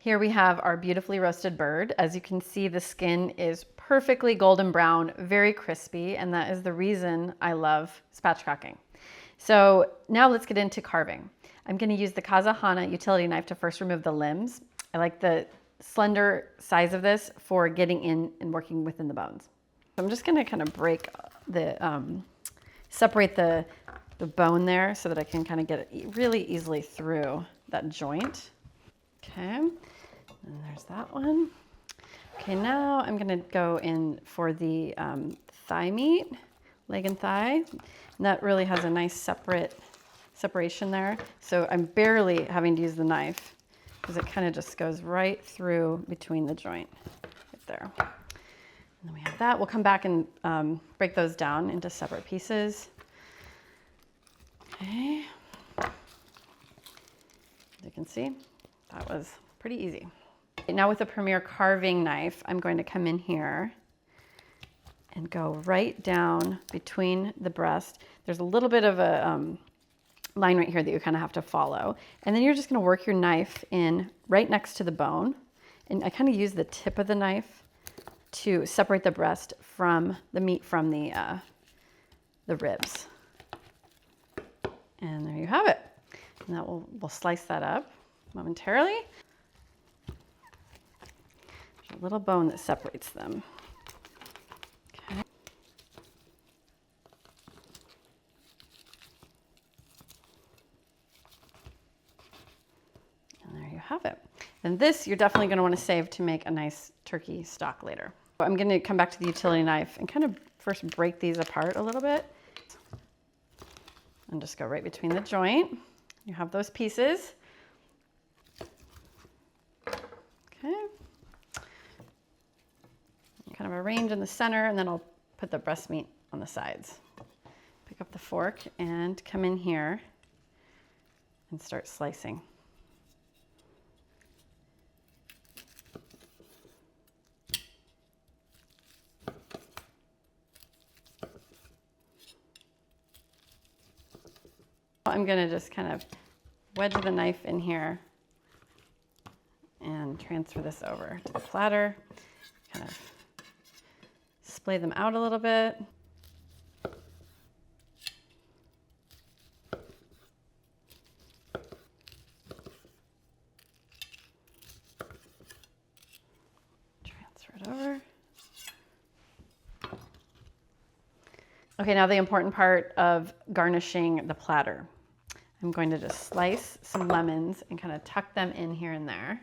Here we have our beautifully roasted bird. As you can see, the skin is perfectly golden brown, very crispy, and that is the reason I love spatchcocking. So now let's get into carving. I'm going to use the Kazahana utility knife to first remove the limbs. I like the slender size of this for getting in and working within the bones. So I'm just going to kind of break separate the bone there so that I can kind of get it really easily through that joint. Okay, and there's that one. Okay, now I'm going to go in for the thigh meat, leg and thigh. And that really has a nice separation there. So I'm barely having to use the knife because it kind of just goes right through between the joint right there. And then we have that. We'll come back and break those down into separate pieces. Okay. As you can see, that was pretty easy. Now with the Premier carving knife, I'm going to come in here and go right down between the breast. There's a little bit of a line right here that you kind of have to follow. And then you're just going to work your knife in right next to the bone. And I kind of use the tip of the knife to separate the breast from the meat from the ribs. And there you have it. And that we'll slice that up momentarily. There's a little bone that separates them. Okay. And there you have it. And this you're definitely going to want to save to make a nice turkey stock later. I'm going to come back to the utility knife and kind of first break these apart a little bit. And just go right between the joint. You have those pieces. Okay. Kind of arrange in the center, and then I'll put the breast meat on the sides. Pick up the fork and come in here and start slicing. I'm going to just kind of wedge the knife in here and transfer this over to the platter. Kind of splay them out a little bit. Transfer it over. Okay, now the important part of garnishing the platter. I'm going to just slice some lemons and kind of tuck them in here and there.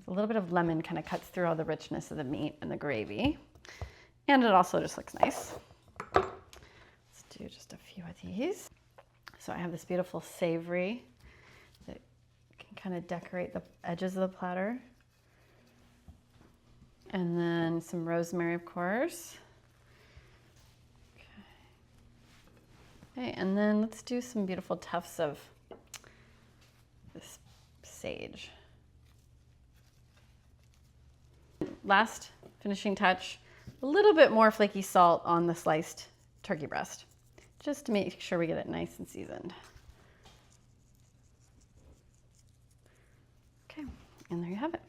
A little bit of lemon kind of cuts through all the richness of the meat and the gravy. And it also just looks nice. Let's do just a few of these. So I have this beautiful savory that can kind of decorate the edges of the platter. And then some rosemary, of course. Okay, and then let's do some beautiful tufts of this sage. Last finishing touch, a little bit more flaky salt on the sliced turkey breast, just to make sure we get it nice and seasoned. Okay, and there you have it.